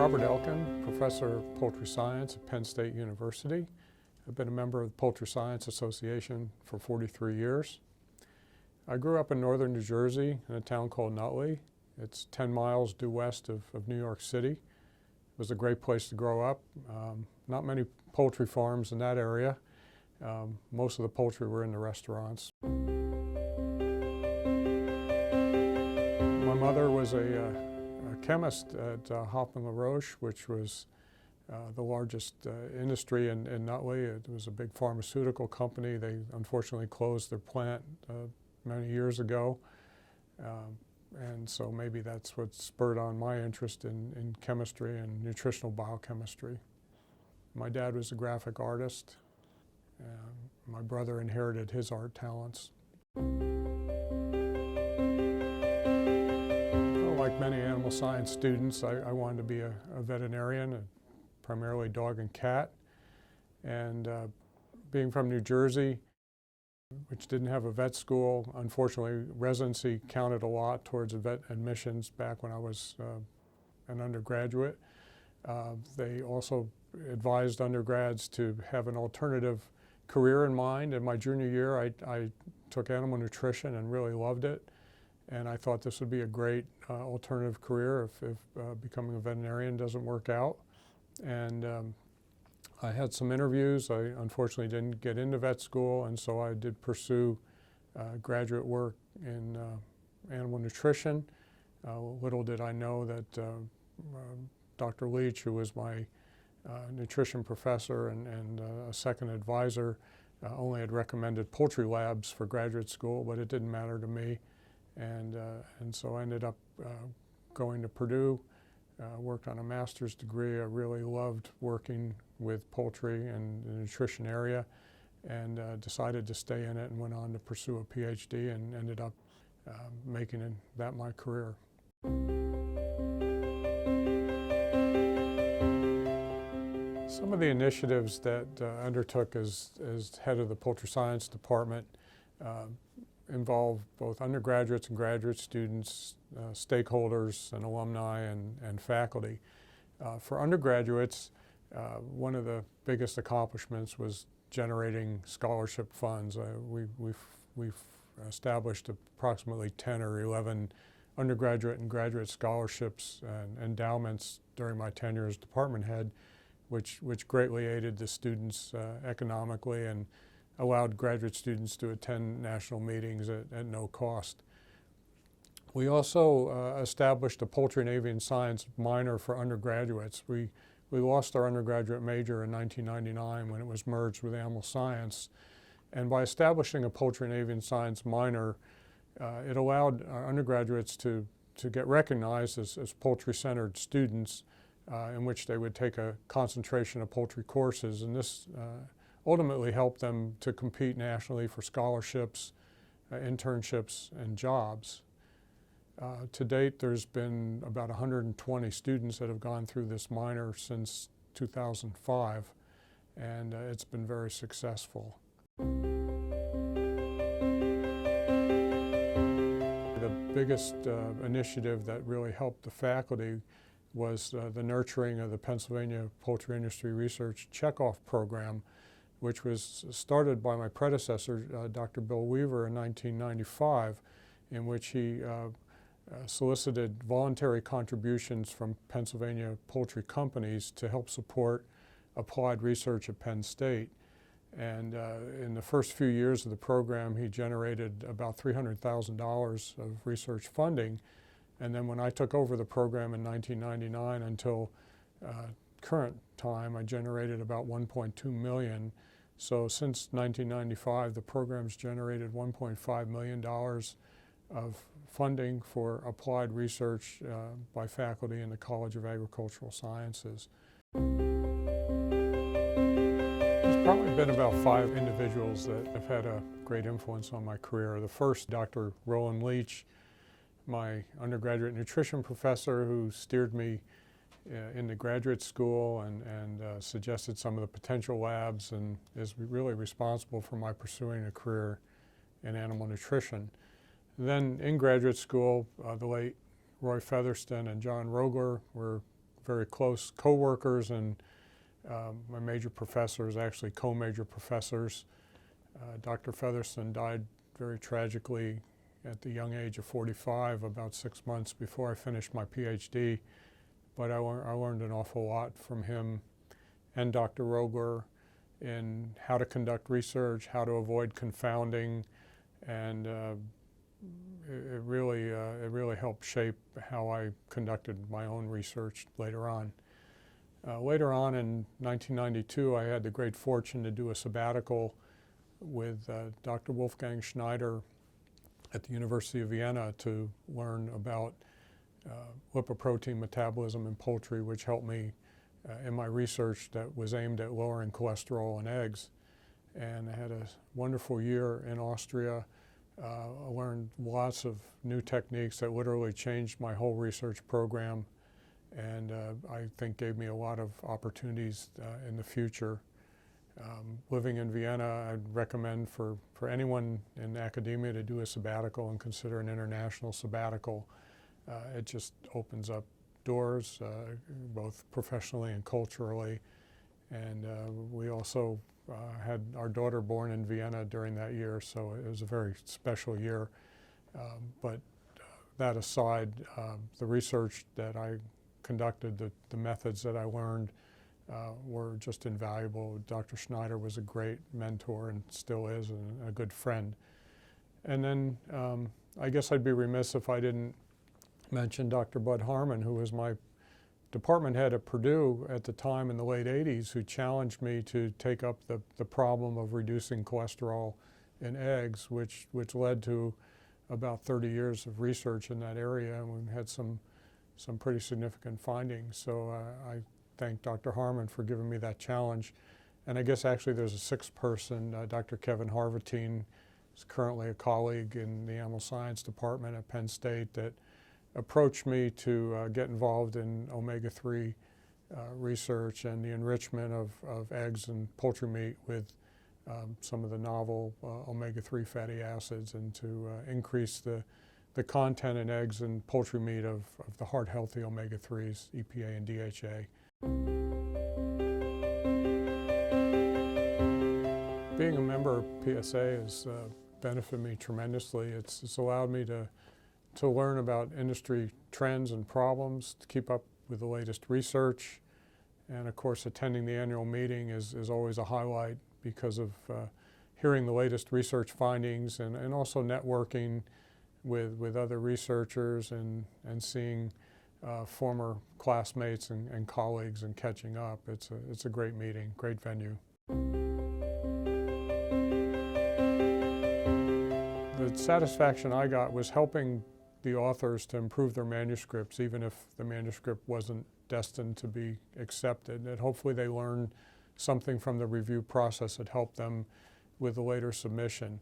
Robert Elkin, Professor of Poultry Science at Penn State University. I've been a member of the Poultry Science Association for 43 years. I grew up in northern New Jersey in a town called Nutley. It's 10 miles due west of New York City. It was a great place to grow up. Not many poultry farms in that area. Most of the poultry were in the restaurants. My mother was a chemist at Hoffman LaRoche, which was the largest industry in Nutley. It was a big pharmaceutical company. They unfortunately closed their plant many years ago. And so maybe that's what spurred on my interest in chemistry and nutritional biochemistry. My dad was a graphic artist. My brother inherited his art talents. Like many animal science students, I wanted to be a veterinarian, primarily dog and cat. And being from New Jersey, which didn't have a vet school, unfortunately residency counted a lot towards vet admissions back when I was an undergraduate. They also advised undergrads to have an alternative career in mind. In my junior year, I took animal nutrition and really loved it. And I thought this would be a great alternative career if becoming a veterinarian doesn't work out. And I had some interviews. I unfortunately didn't get into vet school, and so I did pursue graduate work in animal nutrition. Little did I know that Dr. Leach, who was my nutrition professor and a second advisor, only had recommended poultry labs for graduate school, but it didn't matter to me. And so I ended up going to Purdue, worked on a master's degree. I really loved working with poultry and the nutrition area, and decided to stay in it and went on to pursue a PhD and ended up making that my career. Some of the initiatives that I undertook as head of the Poultry Science Department involve both undergraduates and graduate students, stakeholders and alumni and faculty. For undergraduates, one of the biggest accomplishments was generating scholarship funds. We've established approximately 10 or 11 undergraduate and graduate scholarships and endowments during my tenure as department head, which greatly aided the students economically and allowed graduate students to attend national meetings at no cost. We also established a poultry and avian science minor for undergraduates. We lost our undergraduate major in 1999 when it was merged with animal science. And by establishing a poultry and avian science minor, it allowed our undergraduates to get recognized as poultry-centered students in which they would take a concentration of poultry courses. And this ultimately helped them to compete nationally for scholarships, internships, and jobs. To date, there's been about 120 students that have gone through this minor since 2005, and it's been very successful. The biggest initiative that really helped the faculty was the nurturing of the Pennsylvania Poultry Industry Research Checkoff Program, which was started by my predecessor, Dr. Bill Weaver, in 1995, in which he solicited voluntary contributions from Pennsylvania poultry companies to help support applied research at Penn State. And in the first few years of the program, he generated about $300,000 of research funding. And then when I took over the program in 1999 until current time, I generated about $1.2 million. So since 1995, the program's generated $1.5 million of funding for applied research by faculty in the College of Agricultural Sciences. There's probably been about 5 individuals that have had a great influence on my career. The first, Dr. Roland Leach, my undergraduate nutrition professor, who steered me into graduate school and suggested some of the potential labs and is really responsible for my pursuing a career in animal nutrition. Then in graduate school, the late Roy Featherston and John Rogler were very close co-workers, and my major professors, actually co-major professors. Dr. Featherston died very tragically at the young age of 45, about 6 months before I finished my PhD. But I learned an awful lot from him and Dr. Rogler in how to conduct research, how to avoid confounding, and it really helped shape how I conducted my own research later on. Later on in 1992, I had the great fortune to do a sabbatical with Dr. Wolfgang Schneider at the University of Vienna to learn about lipoprotein metabolism in poultry, which helped me in my research that was aimed at lowering cholesterol in eggs. And I had a wonderful year in Austria. I learned lots of new techniques that literally changed my whole research program, and I think gave me a lot of opportunities in the future. Living in Vienna, I'd recommend for anyone in academia to do a sabbatical and consider an international sabbatical. It just opens up doors, both professionally and culturally. And we also had our daughter born in Vienna during that year, so it was a very special year. But that aside, the research that I conducted, the methods that I learned were just invaluable. Dr. Schneider was a great mentor and still is, and a good friend. And then I guess I'd be remiss if I didn't mention Dr. Bud Harmon, who was my department head at Purdue at the time in the late 80s, who challenged me to take up the problem of reducing cholesterol in eggs, which led to about 30 years of research in that area, and we had some pretty significant findings. So I thank Dr. Harmon for giving me that challenge. And I guess actually there's a sixth person, Dr. Kevin Harvatine, is currently a colleague in the animal science department at Penn State, that approached me to get involved in omega-3 research and the enrichment of eggs and poultry meat with some of the novel omega-3 fatty acids, and to increase the content in eggs and poultry meat of the heart-healthy omega-3s, EPA and DHA. Being a member of PSA has benefited me tremendously. It's allowed me to learn about industry trends and problems, to keep up with the latest research. And of course, attending the annual meeting is always a highlight because of hearing the latest research findings, and also networking with other researchers and seeing former classmates and colleagues and catching up. It's a great meeting, great venue. The satisfaction I got was helping the authors to improve their manuscripts, even if the manuscript wasn't destined to be accepted. And hopefully they learned something from the review process that helped them with the later submission.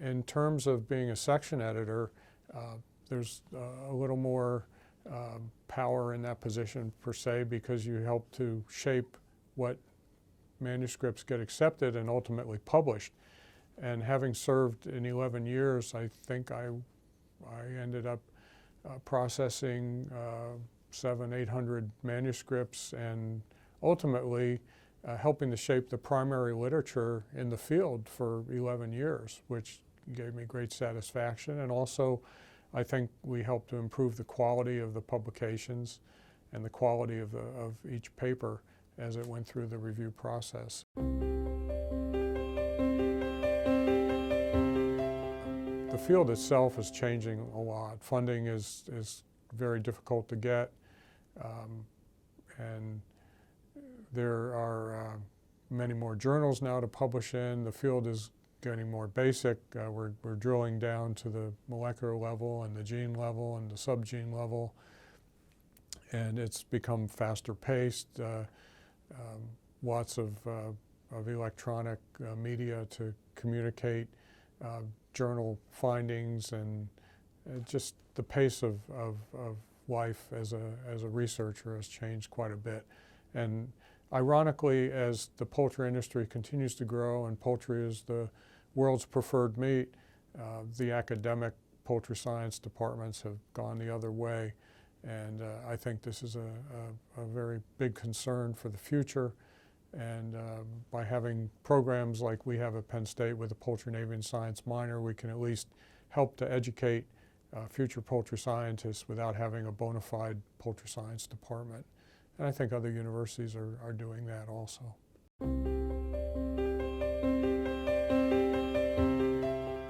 In terms of being a section editor, there's a little more power in that position per se, because you help to shape what manuscripts get accepted and ultimately published. And having served in 11 years, I think I ended up processing 700-800 manuscripts, and ultimately helping to shape the primary literature in the field for 11 years, which gave me great satisfaction. And also, I think we helped to improve the quality of the publications and the quality of each paper as it went through the review process. The field itself is changing a lot. Funding is very difficult to get, and there are many more journals now to publish in. The field is getting more basic. We're drilling down to the molecular level and the gene level and the subgene level, and it's become faster paced. Lots of electronic media to communicate journal findings, and just the pace of life as a researcher has changed quite a bit. And ironically, as the poultry industry continues to grow and poultry is the world's preferred meat, the academic poultry science departments have gone the other way. And I think this is a very big concern for the future. And by having programs like we have at Penn State with a Poultry and Avian Science minor, we can at least help to educate future poultry scientists without having a bona fide poultry science department. And I think other universities are doing that also.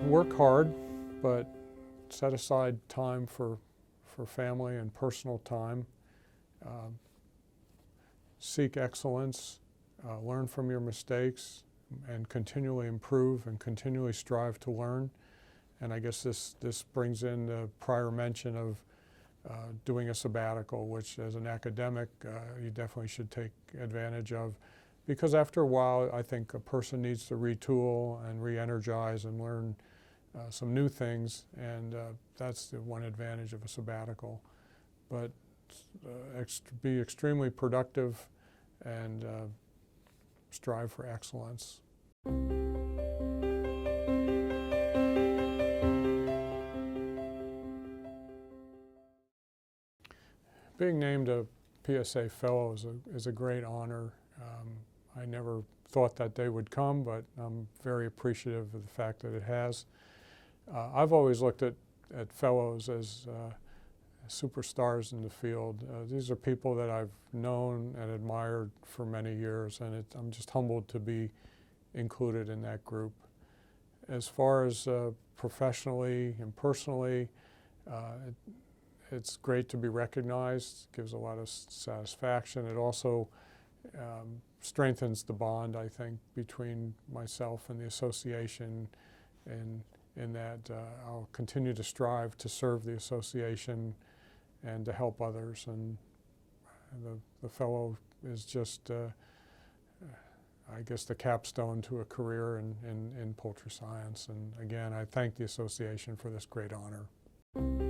Work hard, but set aside time for family and personal time. Seek excellence, learn from your mistakes, and continually improve and continually strive to learn. And I guess this brings in the prior mention of doing a sabbatical, which as an academic you definitely should take advantage of, because after a while I think a person needs to retool and re-energize and learn some new things, and that's the one advantage of a sabbatical. But be extremely productive and strive for excellence. Being named a PSA Fellow is a great honor. I never thought that day would come, but I'm very appreciative of the fact that it has. I've always looked at fellows as superstars in the field. These are people that I've known and admired for many years, and I'm just humbled to be included in that group. As far as professionally and personally, it's great to be recognized. It gives a lot of satisfaction. It also strengthens the bond, I think, between myself and the association, in that I'll continue to strive to serve the association and to help others. And the fellow is just, I guess, the capstone to a career in poultry science. And again, I thank the association for this great honor.